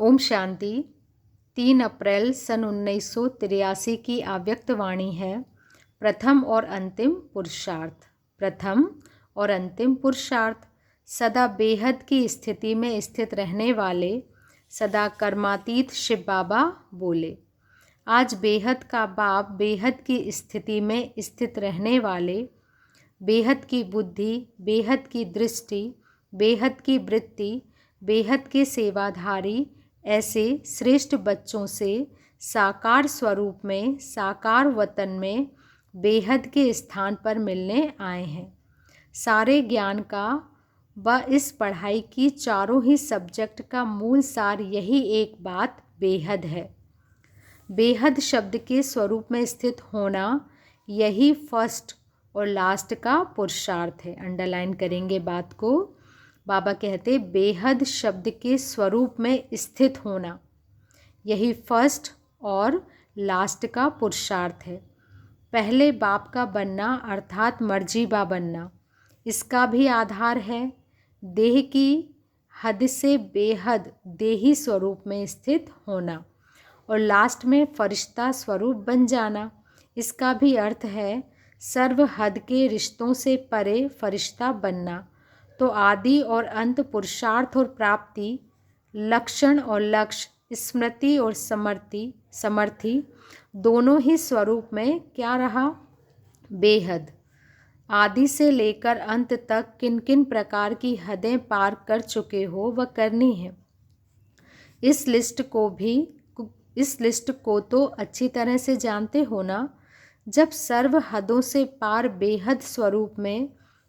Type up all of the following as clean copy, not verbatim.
ओम शांति। 3 अप्रैल सन 1983 की अव्यक्त वाणी है। प्रथम और अंतिम पुरुषार्थ। प्रथम और अंतिम पुरुषार्थ। सदा बेहद की स्थिति में स्थित रहने वाले सदा कर्मातीत शिव बाबा बोले। आज बेहद का बाप बेहद की स्थिति में स्थित रहने वाले, बेहद की बुद्धि, बेहद की दृष्टि, बेहद की वृत्ति, बेहद के सेवाधारी ऐसे श्रेष्ठ बच्चों से साकार स्वरूप में, साकार वतन में बेहद के स्थान पर मिलने आए हैं। सारे ज्ञान का व इस पढ़ाई की चारों ही सब्जेक्ट का मूल सार यही एक बात बेहद है। बेहद शब्द के स्वरूप में स्थित होना यही फर्स्ट और लास्ट का पुरुषार्थ है। अंडरलाइन करेंगे बात को। बाबा कहते बेहद शब्द के स्वरूप में स्थित होना यही फर्स्ट और लास्ट का पुरुषार्थ है। पहले बाप का बनना अर्थात मर्जीबा बनना, इसका भी आधार है देह की हद से बेहद देही स्वरूप में स्थित होना, और लास्ट में फरिश्ता स्वरूप बन जाना, इसका भी अर्थ है सर्व हद के रिश्तों से परे फरिश्ता बनना। तो आदि और अंत, पुरुषार्थ और प्राप्ति, लक्षण और लक्ष्य, स्मृति और समर्थी दोनों ही स्वरूप में क्या रहा? बेहद। आदि से लेकर अंत तक किन किन प्रकार की हदें पार कर चुके हो वह करनी है। इस लिस्ट को तो अच्छी तरह से जानते हो ना। जब सर्व हदों से पार बेहद स्वरूप में,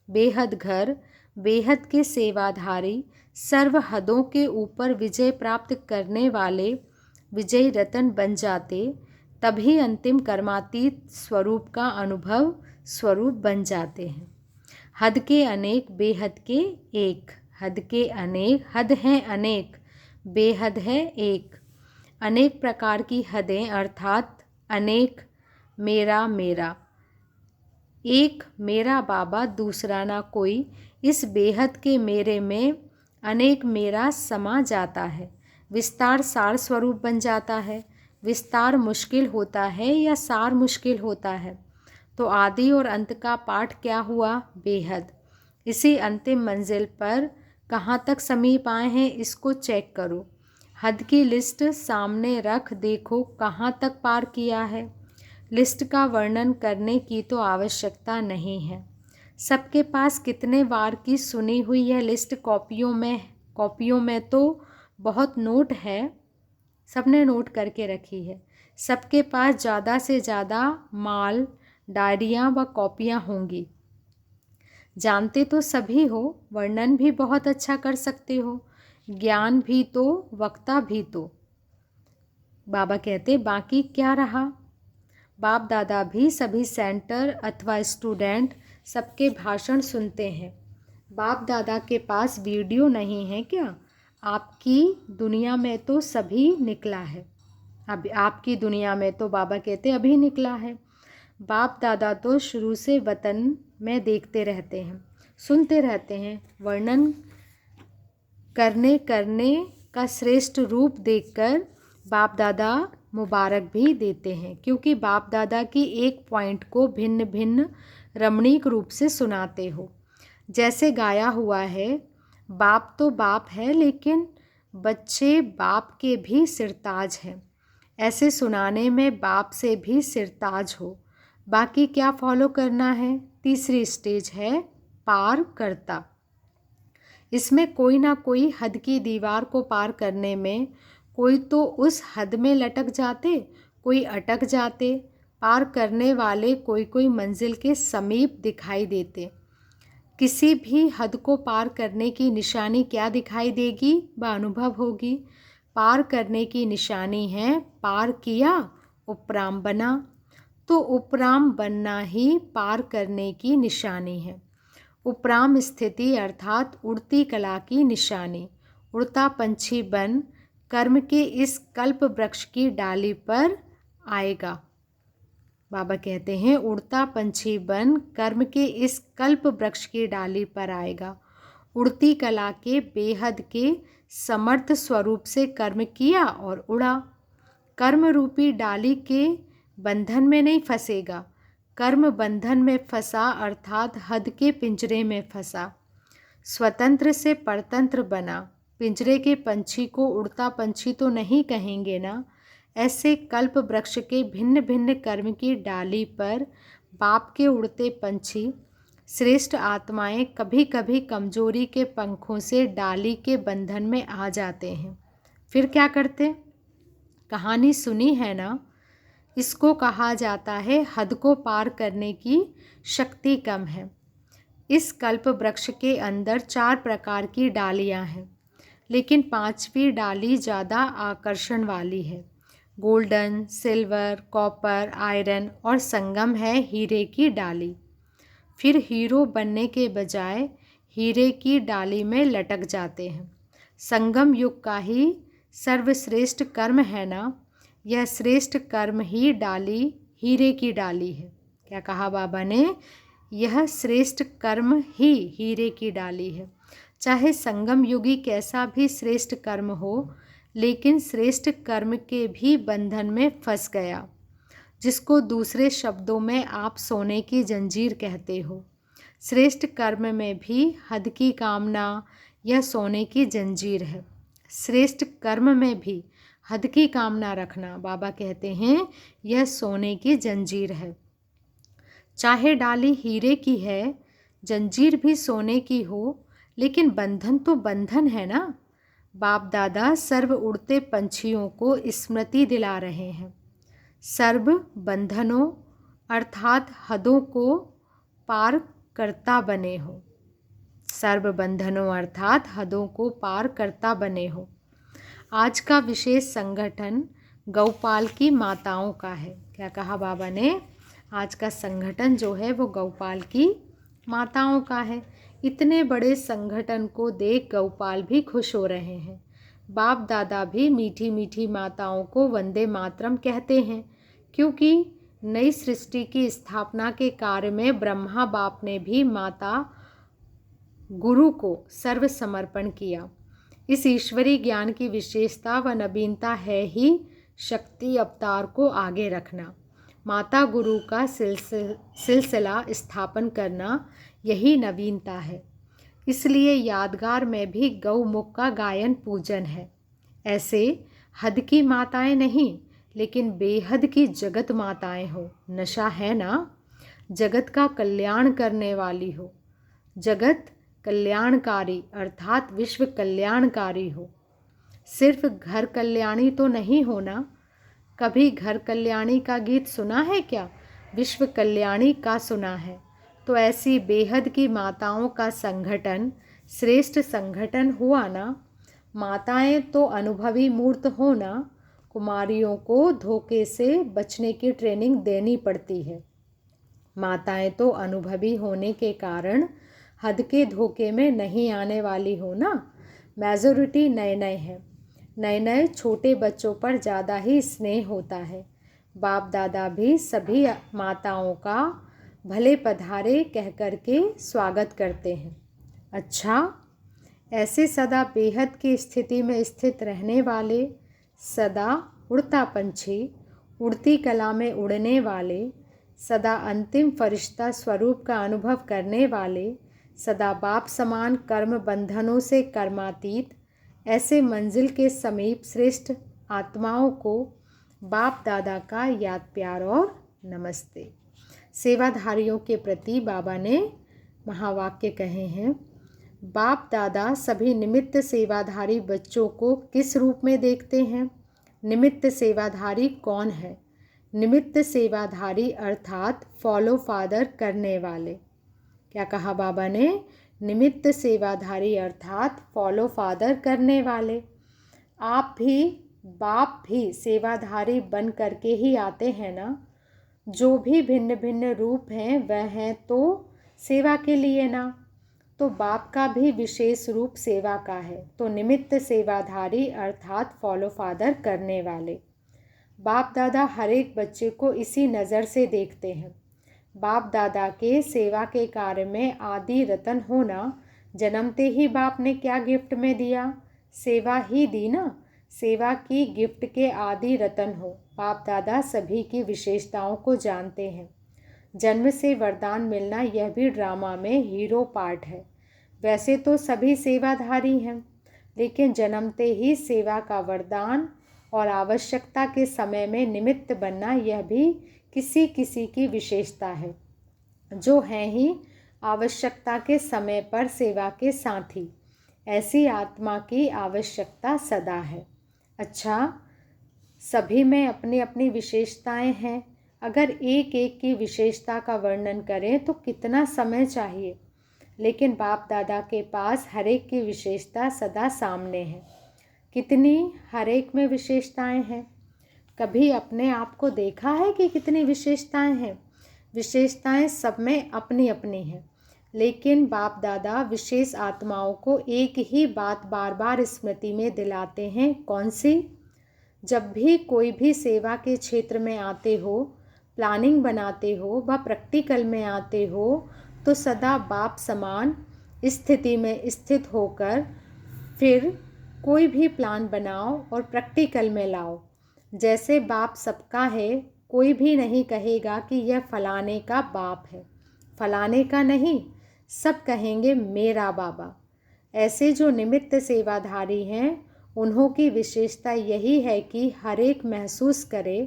बेहद घर, बेहद के सेवाधारी, सर्व हदों के ऊपर विजय प्राप्त करने वाले विजय रतन बन जाते, तभी अंतिम कर्मातीत स्वरूप का अनुभव स्वरूप बन जाते हैं। हद के अनेक, बेहद के एक। हद के अनेक, हद हैं अनेक, बेहद है एक। अनेक प्रकार की हदें अर्थात अनेक मेरा मेरा, एक मेरा बाबा दूसरा ना कोई। इस बेहद के मेरे में अनेक मेरा समा जाता है। विस्तार सार स्वरूप बन जाता है। विस्तार मुश्किल होता है या सार मुश्किल होता है? तो आदि और अंत का पाठ क्या हुआ? बेहद। इसी अंतिम मंजिल पर कहाँ तक समीप आए हैं इसको चेक करो। हद की लिस्ट सामने रख देखो कहाँ तक पार किया है। लिस्ट का वर्णन करने की तो आवश्यकता नहीं है। सबके पास कितने बार की सुनी हुई यह लिस्ट कॉपियों में तो बहुत नोट है, सबने नोट करके रखी है। सबके पास ज़्यादा से ज़्यादा माल, डायरियाँ व कॉपियाँ होंगी। जानते तो सभी हो, वर्णन भी बहुत अच्छा कर सकते हो, ज्ञान भी तो, वक्ता भी तो। बाबा कहते बाकी क्या रहा? बाप दादा भी सभी सेंटर अथवा स्टूडेंट सबके भाषण सुनते हैं। बाप दादा के पास वीडियो नहीं है क्या? आपकी दुनिया में तो सभी निकला है। अब आपकी दुनिया में तो बाबा कहते अभी निकला है। बाप दादा तो शुरू से वतन में देखते रहते हैं, सुनते रहते हैं। वर्णन करने का श्रेष्ठ रूप देखकर बाप दादा मुबारक भी देते हैं, क्योंकि बाप दादा की एक पॉइंट को भिन्न भिन्न रमणीक रूप से सुनाते हो। जैसे गाया हुआ है, बाप तो बाप है लेकिन बच्चे बाप के भी सिरताज हैं। ऐसे सुनाने में बाप से भी सिरताज हो। बाकी क्या फॉलो करना है? तीसरी स्टेज है पार करता। इसमें कोई ना कोई हद की दीवार को पार करने में कोई तो उस हद में लटक जाते, कोई अटक जाते। पार करने वाले कोई मंजिल के समीप दिखाई देते। किसी भी हद को पार करने की निशानी क्या दिखाई देगी? वह अनुभव होगी। पार करने की निशानी है पार किया, उपराम बना। तो उपराम बनना ही पार करने की निशानी है। उपराम स्थिति अर्थात उड़ती कला की निशानी। उड़ता पंछी बन कर्म के इस कल्प वृक्ष की डाली पर आएगा। बाबा कहते हैं उड़ता पंछी बन कर्म के इस कल्प वृक्ष की डाली पर आएगा। उड़ती कला के बेहद के समर्थ स्वरूप से कर्म किया और उड़ा। कर्म रूपी डाली के बंधन में नहीं फंसेगा, कर्म बंधन में फंसा अर्थात हद के पिंजरे में फंसा। स्वतंत्र से परतंत्र बना, पिंजरे के पंछी को उड़ता पंछी तो नहीं कहेंगे ना। ऐसे कल्प वृक्ष के भिन्न भिन्न कर्म की डाली पर बाप के उड़ते पंछी श्रेष्ठ आत्माएं कभी कभी कमजोरी के पंखों से डाली के बंधन में आ जाते हैं। फिर क्या करते? कहानी सुनी है ना। इसको कहा जाता है हद को पार करने की शक्ति कम है। इस कल्प वृक्ष के अंदर 4 प्रकार की डालियां हैं, लेकिन 5वीं डाली ज़्यादा आकर्षण वाली है। गोल्डन, सिल्वर, कॉपर, आयरन और संगम है हीरे की डाली। फिर हीरो बनने के बजाय हीरे की डाली में लटक जाते हैं। संगम युग का ही सर्वश्रेष्ठ कर्म है ना, यह श्रेष्ठ कर्म ही डाली हीरे की डाली है। क्या कहा बाबा ने? यह श्रेष्ठ कर्म ही हीरे की डाली है। चाहे संगम युगी कैसा भी श्रेष्ठ कर्म हो, लेकिन श्रेष्ठ कर्म के भी बंधन में फंस गया, जिसको दूसरे शब्दों में आप सोने की जंजीर कहते हो। श्रेष्ठ कर्म में भी हद की कामना यह सोने की जंजीर है। श्रेष्ठ कर्म में भी हद की कामना रखना, बाबा कहते हैं, यह सोने की जंजीर है। चाहे डाली हीरे की है, जंजीर भी सोने की हो, लेकिन बंधन तो बंधन है ना। बाप दादा सर्व उड़ते पंछियों को स्मृति दिला रहे हैं। सर्व बंधनों अर्थात हदों को पार करता बने हो। सर्व बंधनों अर्थात हदों को पार करता बने हो। आज का विशेष संगठन गौपाल की माताओं का है। क्या कहा बाबा ने? आज का संगठन जो है वो गौपाल की माताओं का है। इतने बड़े संगठन को देख गौपाल भी खुश हो रहे हैं। बाप दादा भी मीठी मीठी माताओं को वंदे मातरम कहते हैं, क्योंकि नई सृष्टि की स्थापना के कार्य में ब्रह्मा बाप ने भी माता गुरु को सर्व समर्पण किया। इस ईश्वरी ज्ञान की विशेषता व नवीनता है ही शक्ति अवतार को आगे रखना, माता गुरु का सिलसिला स्थापन करना, यही नवीनता है। इसलिए यादगार में भी गौमुख का गायन पूजन है। ऐसे हद की माताएं नहीं, लेकिन बेहद की जगत माताएं हो। नशा है ना, जगत का कल्याण करने वाली हो, जगत कल्याणकारी अर्थात विश्व कल्याणकारी हो। सिर्फ घर कल्याणी तो नहीं होना। कभी घर कल्याणी का गीत सुना है क्या? विश्व कल्याणी का सुना है। तो ऐसी बेहद की माताओं का संगठन श्रेष्ठ संगठन हुआ ना। माताएं तो अनुभवी मूर्त हो ना। कुमारियों को धोखे से बचने की ट्रेनिंग देनी पड़ती है। माताएं तो अनुभवी होने के कारण हद के धोखे में नहीं आने वाली हो ना। मेजॉरिटी नए नए है। नए नए छोटे बच्चों पर ज़्यादा ही स्नेह होता है। बाप दादा भी सभी माताओं का भले पधारे कह कर के स्वागत करते हैं। अच्छा, ऐसे सदा बेहद की स्थिति में स्थित रहने वाले, सदा उड़ता पंछी, उड़ती कला में उड़ने वाले, सदा अंतिम फरिश्ता स्वरूप का अनुभव करने वाले, सदा बाप समान कर्म बंधनों से कर्मातीत, ऐसे मंजिल के समीप श्रेष्ठ आत्माओं को बाप दादा का याद प्यार और नमस्ते। सेवाधारियों के प्रति बाबा ने महावाक्य कहे हैं। बाप दादा सभी निमित्त सेवाधारी बच्चों को किस रूप में देखते हैं? निमित्त सेवाधारी कौन है? निमित्त सेवाधारी अर्थात फॉलो फादर करने वाले। क्या कहा बाबा ने? निमित्त सेवाधारी अर्थात फॉलो फादर करने वाले। आप भी, बाप भी सेवाधारी बन करके ही आते हैं ना। जो भी भिन्न भिन्न रूप हैं वह हैं तो सेवा के लिए ना। तो बाप का भी विशेष रूप सेवा का है। तो निमित्त सेवाधारी अर्थात फॉलो फादर करने वाले। बाप दादा हर एक बच्चे को इसी नज़र से देखते हैं। बाप दादा के सेवा के कार्य में आदि रतन होना जन्मते ही बाप ने क्या गिफ्ट में दिया? सेवा ही दी ना। सेवा की गिफ्ट के आदि रतन हो। बाप दादा सभी की विशेषताओं को जानते हैं। जन्म से वरदान मिलना यह भी ड्रामा में हीरो पार्ट है। वैसे तो सभी सेवाधारी हैं, लेकिन जन्मते ही सेवा का वरदान और आवश्यकता के समय में निमित्त बनना यह भी किसी किसी की विशेषता है, जो हैं ही आवश्यकता के समय पर सेवा के साथी। ऐसी आत्मा की आवश्यकता सदा है। अच्छा, सभी में अपनी अपनी विशेषताएं हैं। अगर एक एक की विशेषता का वर्णन करें तो कितना समय चाहिए, लेकिन बाप दादा के पास हर एक की विशेषता सदा सामने है। कितनी हर एक में विशेषताएं हैं? कभी अपने आप को देखा है कि कितनी विशेषताएं हैं? विशेषताएं सब में अपनी अपनी हैं, लेकिन बाप दादा विशेष आत्माओं को एक ही बात बार बार स्मृति में दिलाते हैं। कौन सी? जब भी कोई भी सेवा के क्षेत्र में आते हो, प्लानिंग बनाते हो व प्रैक्टिकल में आते हो, तो सदा बाप समान स्थिति में स्थित होकर फिर कोई भी प्लान बनाओ और प्रैक्टिकल में लाओ। जैसे बाप सबका है, कोई भी नहीं कहेगा कि यह फलाने का बाप है, फलाने का नहीं, सब कहेंगे मेरा बाबा। ऐसे जो निमित्त सेवाधारी हैं, उन्हों की विशेषता यही है कि हर एक महसूस करे,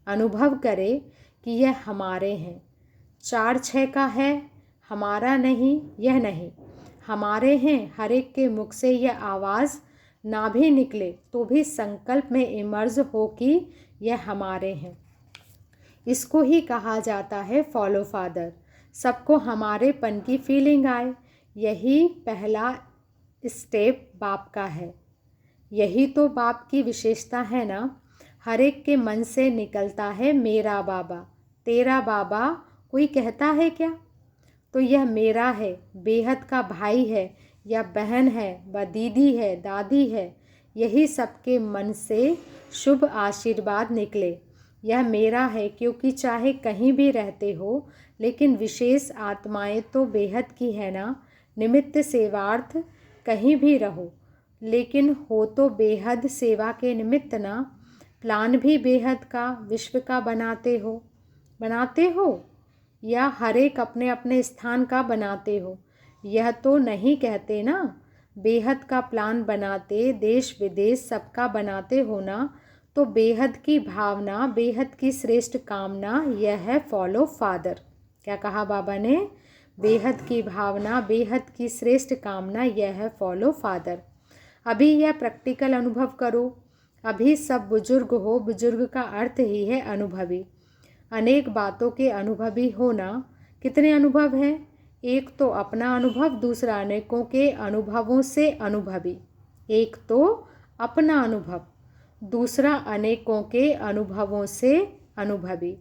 अनुभव करे कि यह हमारे हैं। 4-6 का है, हमारा नहीं, यह नहीं, हमारे हैं। हर एक के मुख से यह आवाज़ ना भी निकले तो भी संकल्प में इमर्ज हो कि यह हमारे हैं। इसको ही कहा जाता है फॉलो फादर। सबको हमारेपन की फीलिंग आए, यही पहला स्टेप बाप का है। यही तो बाप की विशेषता है ना। हर एक के मन से निकलता है मेरा बाबा, तेरा बाबा। कोई कहता है क्या? तो यह मेरा है, बेहद का भाई है या बहन है व दीदी है, दादी है। यही सबके मन से शुभ आशीर्वाद निकले। यह मेरा है, क्योंकि चाहे कहीं भी रहते हो, लेकिन विशेष आत्माएं तो बेहद की है ना। निमित्त सेवार्थ कहीं भी रहो, लेकिन हो तो बेहद सेवा के निमित्त ना। प्लान भी बेहद का, विश्व का बनाते हो या हर एक अपने अपने स्थान का बनाते हो? यह तो नहीं कहते ना। बेहद का प्लान बनाते, देश विदेश सबका बनाते हो ना। तो बेहद की भावना, बेहद की श्रेष्ठ कामना, यह है फॉलो फादर। क्या कहा बाबा ने? बेहद की भावना, बेहद की श्रेष्ठ कामना, यह है फॉलो फादर। अभी यह प्रैक्टिकल अनुभव करो। अभी सब बुजुर्ग हो। बुजुर्ग का अर्थ ही है अनुभवी। अनेक बातों के अनुभवी होना। कितने अनुभव हैं? एक तो अपना अनुभव, दूसरा अनेकों के अनुभवों से अनुभवी। एक तो अपना अनुभव, दूसरा अनेकों के अनुभवों से अनुभवी।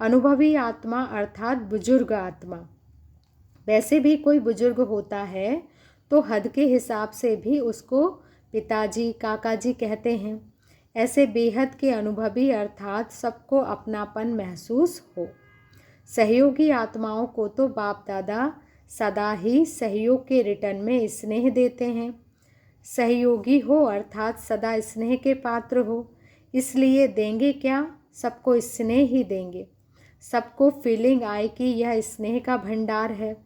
अनुभवी आत्मा अर्थात बुजुर्ग आत्मा। वैसे भी कोई बुजुर्ग होता है तो हद के हिसाब से भी उसको पिताजी, काकाजी कहते हैं। ऐसे बेहद के अनुभवी अर्थात सबको अपनापन महसूस हो। सहयोगी आत्माओं को तो बाप दादा सदा ही सहयोग के रिटर्न में स्नेह देते हैं। सहयोगी हो अर्थात सदा स्नेह के पात्र हो, इसलिए देंगे क्या? सबको स्नेह ही देंगे। सबको फीलिंग आए कि यह स्नेह का भंडार है।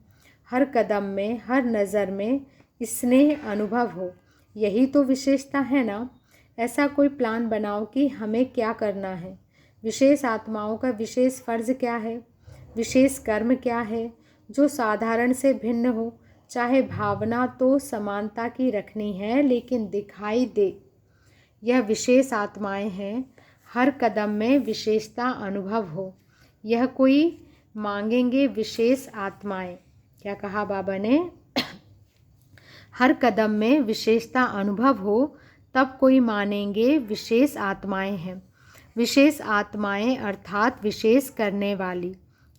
हर कदम में, हर नज़र में स्नेह अनुभव हो। यही तो विशेषता है ना। ऐसा कोई प्लान बनाओ कि हमें क्या करना है। विशेष आत्माओं का विशेष फ़र्ज क्या है, विशेष कर्म क्या है जो साधारण से भिन्न हो। चाहे भावना तो समानता की रखनी है, लेकिन दिखाई दे। यह विशेष आत्माएं हैं। हर कदम में विशेषता अनुभव हो। यह कोई मांगेंगे विशेष आत्माएं। क्या कहा बाबा ने? हर कदम में विशेषता अनुभव हो, तब कोई मानेंगे विशेष आत्माएं हैं। विशेष आत्माएं अर्थात विशेष करने वाली,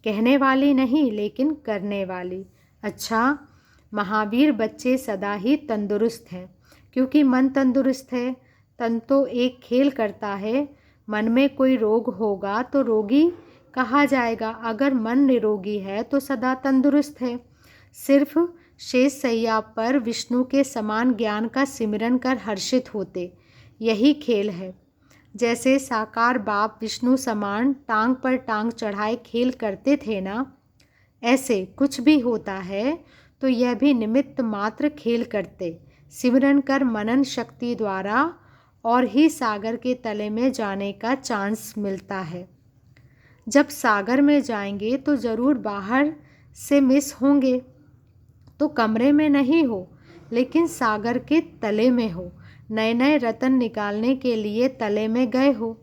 कहने वाली नहीं लेकिन करने वाली। अच्छा, महावीर बच्चे सदा ही तंदुरुस्त हैं, क्योंकि मन तंदुरुस्त है। तन तो एक खेल करता है। मन में कोई रोग होगा तो रोगी कहा जाएगा। अगर मन निरोगी है तो सदा तंदुरुस्त है। सिर्फ शेष सैया पर विष्णु के समान ज्ञान का सिमरन कर हर्षित होते। यही खेल है। जैसे साकार बाप विष्णु समान टांग पर टांग चढ़ाए खेल करते थे ना, ऐसे कुछ भी होता है तो यह भी निमित्त मात्र खेल करते, सिमरन कर मनन शक्ति द्वारा और ही सागर के तले में जाने का चांस मिलता है। जब सागर में जाएंगे तो ज़रूर बाहर से मिस होंगे, तो कमरे में नहीं हो लेकिन सागर के तले में हो, नए नए रत्न निकालने के लिए तले में गए हो।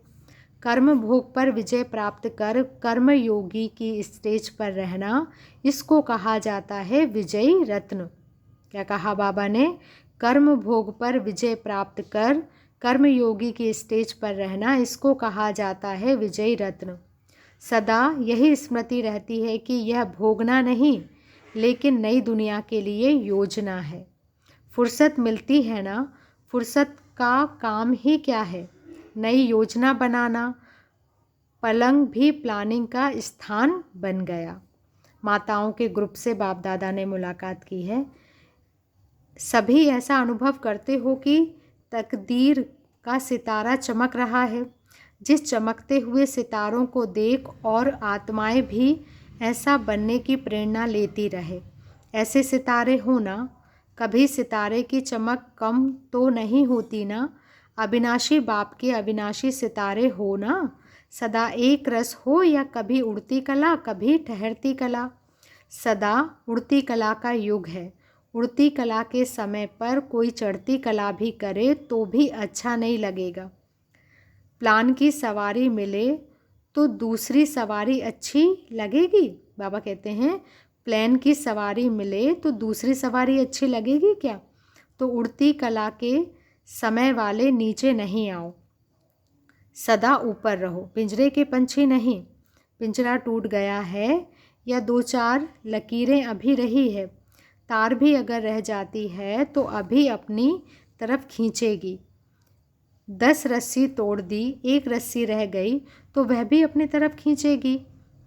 कर्म भोग पर विजय प्राप्त कर कर्म योगी की स्टेज पर रहना, इसको कहा जाता है विजयी रत्न। क्या कहा बाबा ने? कर्म भोग पर विजय प्राप्त कर कर्म योगी की स्टेज पर रहना, इसको कहा जाता है विजयी रत्न। सदा यही स्मृति रहती है कि यह भोगना नहीं लेकिन नई दुनिया के लिए योजना है। फुर्सत मिलती है ना, फुर्सत का काम ही क्या है? नई योजना बनाना। पलंग भी प्लानिंग का स्थान बन गया। माताओं के ग्रुप से बाप दादा ने मुलाकात की है। सभी ऐसा अनुभव करते हो कि तकदीर का सितारा चमक रहा है। जिस चमकते हुए सितारों को देख और आत्माएं भी ऐसा बनने की प्रेरणा लेती रहे। ऐसे सितारे हो ना। कभी सितारे की चमक कम तो नहीं होती ना। अविनाशी बाप के अविनाशी सितारे हो ना। सदा एक रस हो या कभी उड़ती कला कभी ठहरती कला। सदा उड़ती कला का युग है। उड़ती कला के समय पर कोई चढ़ती कला भी करे तो भी अच्छा नहीं लगेगा। प्लान की सवारी मिले तो दूसरी सवारी अच्छी लगेगी। बाबा कहते हैं प्लेन की सवारी मिले तो दूसरी सवारी अच्छी लगेगी क्या? तो उड़ती कला के समय वाले नीचे नहीं आओ, सदा ऊपर रहो। पिंजरे के पंछी नहीं। पिंजरा टूट गया है या दो चार लकीरें अभी रही है, तार भी अगर रह जाती है तो अभी अपनी तरफ खींचेगी। 10 रस्सी तोड़ दी, एक रस्सी रह गई तो वह भी अपनी तरफ खींचेगी।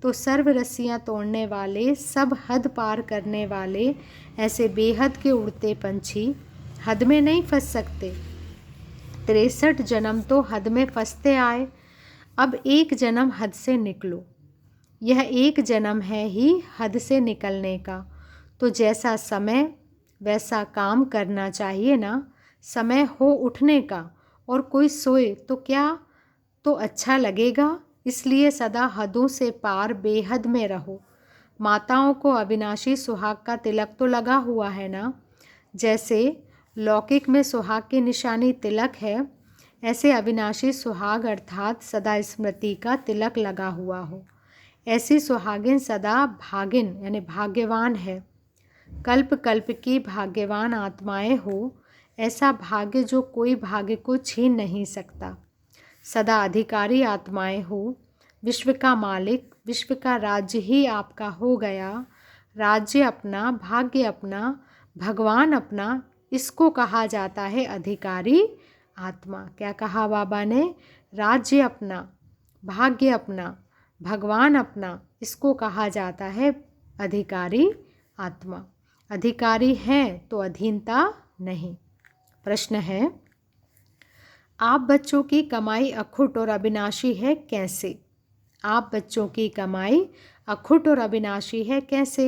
तो सर्व रस्सियाँ तोड़ने वाले, सब हद पार करने वाले ऐसे बेहद के उड़ते पंछी हद में नहीं फंस सकते। 63 जन्म तो हद में फंसते आए, अब एक जन्म हद से निकलो। यह एक जन्म है ही हद से निकलने का। तो जैसा समय वैसा काम करना चाहिए ना। समय हो उठने का और कोई सोए तो क्या तो अच्छा लगेगा। इसलिए सदा हदों से पार बेहद में रहो। माताओं को अविनाशी सुहाग का तिलक तो लगा हुआ है ना। जैसे लौकिक में सुहाग की निशानी तिलक है, ऐसे अविनाशी सुहाग अर्थात सदा स्मृति का तिलक लगा हुआ हो। ऐसी सुहागिन सदा भागिन यानी भाग्यवान है। कल्प कल्प की भाग्यवान आत्माएं हो। ऐसा भाग्य जो कोई भाग्य को छीन नहीं सकता। सदा अधिकारी आत्माएं हो। विश्व का मालिक, विश्व का राज्य ही आपका हो गया। राज्य अपना, भाग्य अपना, भगवान अपना, इसको कहा जाता है अधिकारी आत्मा। क्या कहा बाबा ने? राज्य अपना, भाग्य अपना, भगवान अपना, इसको कहा जाता है अधिकारी आत्मा। अधिकारी हैं तो अधीनता नहीं। प्रश्न है, आप बच्चों की कमाई अखुट और अविनाशी है कैसे? आप बच्चों की कमाई अखुट और अविनाशी है कैसे?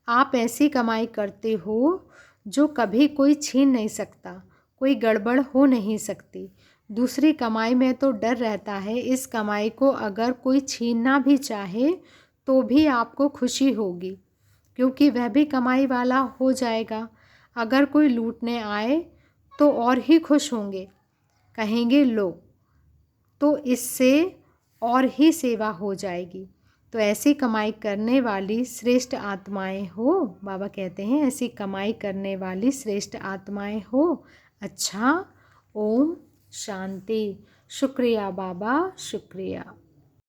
आप ऐसी कमाई करते हो जो कभी कोई छीन नहीं सकता, कोई गड़बड़ हो नहीं सकती। दूसरी कमाई में तो डर रहता है, इस कमाई को अगर कोई छीनना भी चाहे तो भी आपको खुशी होगी, क्योंकि वह भी कमाई वाला हो जाएगा। अगर कोई लूटने आए तो और ही खुश होंगे, कहेंगे लो, तो इससे और ही सेवा हो जाएगी। तो ऐसी कमाई करने वाली श्रेष्ठ आत्माएं हो। बाबा कहते हैं ऐसी कमाई करने वाली श्रेष्ठ आत्माएं हो। अच्छा, ओम शांति। शुक्रिया बाबा, शुक्रिया।